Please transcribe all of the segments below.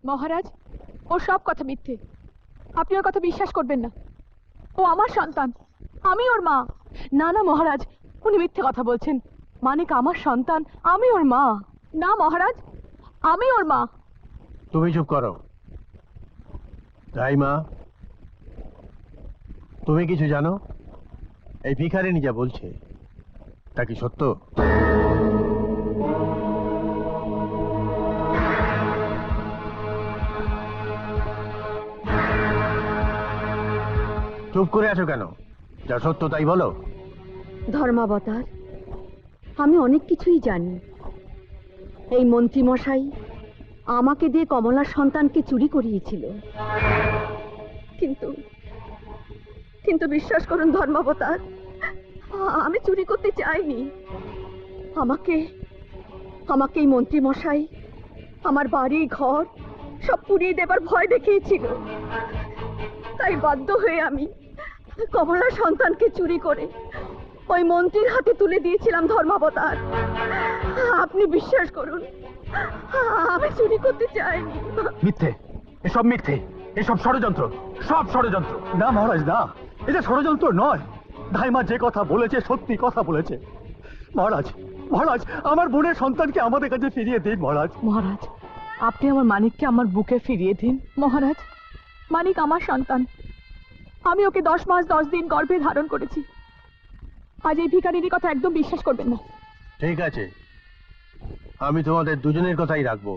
মহারাজ, ও সব কথা মিথ্যে। আপনি ওর কথা বিশ্বাস করবেন না। ও আমার সন্তান, আমি ওর মা। না না মহারাজ, উনি মিথ্যে কথা বলছেন। মানিক আমার সন্তান, আমি ওর মা। না মহারাজ, আমি ওর মা। তুমি চুপ করো। রাইমা, তুমি কিছু জানো? এই ভিখারিনী যা বলছে তা কি সত্য? চুপ করে আছো কেন? যা সত্য তাই বলো। ধর্মাবতার, আমি অনেক কিছুই জানি। এই মন্ত্রী মশাই আমাকে দিয়ে কমলার সন্তানকে চুরি করিয়েছিল, কিন্তু কিন্তু বিশ্বাস করুন ধর্মাবতার, আমি চুরি করতে চাইনি। আমাকে আমাকে এই মন্ত্রী মশাই আমার বাড়ি ঘর সব পুড়িয়ে দেবার ভয় দেখিয়েছিল। তাই বাধ্য হয়ে আমি কমলার সন্তানকে চুরি করে ওই মন্ত্রীর হাতে তুলে দিয়েছিলাম ধর্মাবতার। আপনি বিশ্বাস করুন, আমি চুরি করতে চাইনি। মিথ্যে, এসব মিথ্যে, এসব ষড়যন্ত্র, সব ষড়যন্ত্র। না মহারাজ না, এটা ষড়যন্ত্র নয়। ধাইমা যে কথা বলেছে সত্যি কথা বলেছে। মহারাজ, মহারাজ, আমার বোনের সন্তানকে আমাদের কাছে ফিরিয়ে দিন মহারাজ। মহারাজ, আপনি আমার মানিককে আমার বুকে ফিরিয়ে দিন। মহারাজ, মানিক আমার সন্তান। আমি ওকে 10 মাস 10 দিন গর্ভে ধারণ করেছি। আজ এই ভিখারিনীর কথা একদম বিশ্বাস করবেন না। ঠিক আছে, আমি তোমাদের দুজনের কথাই রাখবো।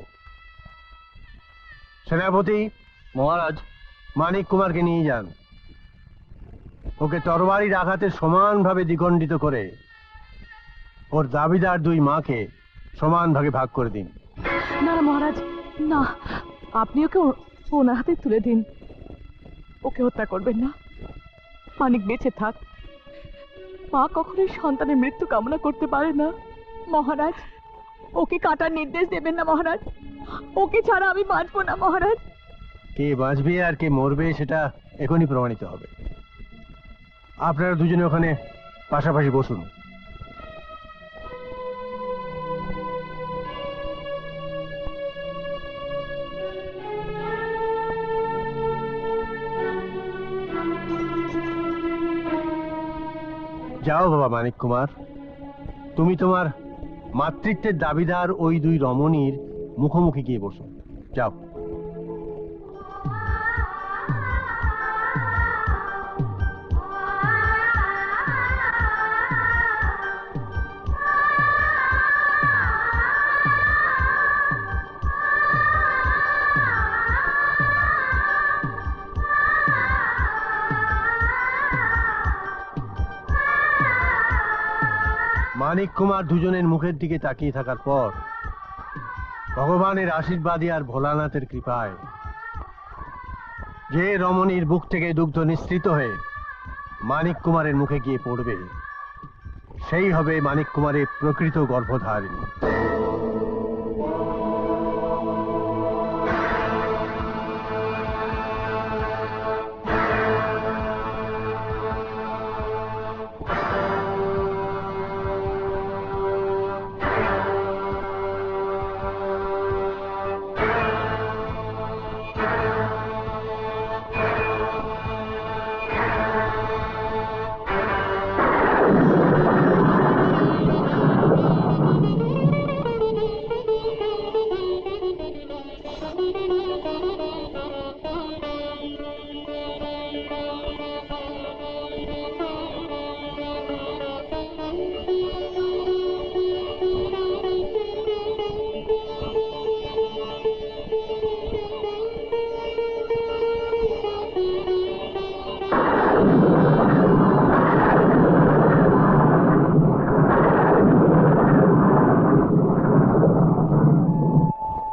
সেনাপতি মহারাজ, মানিক কুমারকে নিয়ে যান। ওকে তরবারির আঘাতে সমানভাবে দ্বিখণ্ডিত করে ওর দাবিদার দুই মাকে সমান ভাগে ভাগ করে দিন। না না মহারাজ, না, আপনি ওকে ওনার হাতে তুলে দিন। ওকে হত্যা করবেন না। মানিক বেঁচে থাক। মা কখনোই সন্তানের মৃত্যু কামনা করতে পারে না। মহারাজ, ওকে কাটার নির্দেশ দেবেন না মহারাজ। ওকে ছাড়া আমি বাঁচবো না মহারাজ। কে বাঁচবে আর কে মরবে সেটা এখনই প্রমাণিত হবে। আপনারা দুজনে ওখানে পাশাপাশি বসুন। যাও বাবা মানিক কুমার, তুমি তোমার মাতৃত্বের দাবিদার ওই দুই রমণীর মুখোমুখি গিয়ে বসো। যাও। মানিক কুমার দুজনের মুখের দিকে তাকিয়ে থাকার পর ভগবানের আশীর্বাদী আর ভোলানাথের কৃপায় যে রমণীর বুক থেকে দুগ্ধ নিঃসৃত হয়ে মানিক কুমারের মুখে গিয়ে পড়বে সেই হবে মানিক কুমারের প্রকৃত গর্ভধারিণী।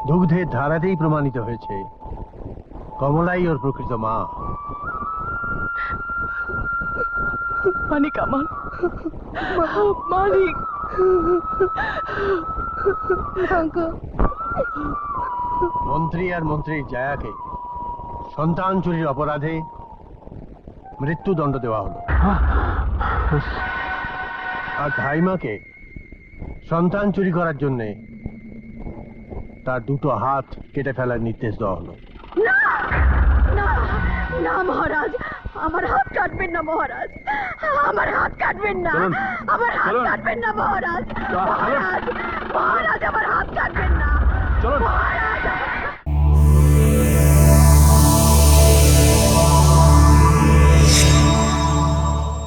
দুগ্ধের ধারাতেই প্রমাণিত হয়েছে কমলাই ওর প্রকৃত মা। মানিক আমার মানিক। মন্ত্রী আর মন্ত্রীর জায়াকে সন্তান চুরির অপরাধে মৃত্যুদণ্ড দেওয়া হলো, আর ধাইমাকে সন্তান চুরি করার জন্যে তার দুটো হাত কেটে ফেলার নির্দেশ দেওয়া হলো। না না না মহারাজ, আমার হাত কাটবেন না মহারাজ, আমার হাত কাটবেন না, চলুন, আমার হাত চলুন। কাটবেন না মহারাজ, চলুন। মহারাজ, মহারাজ আমার হাত কাটবেন না, চলুন। মহারাজ।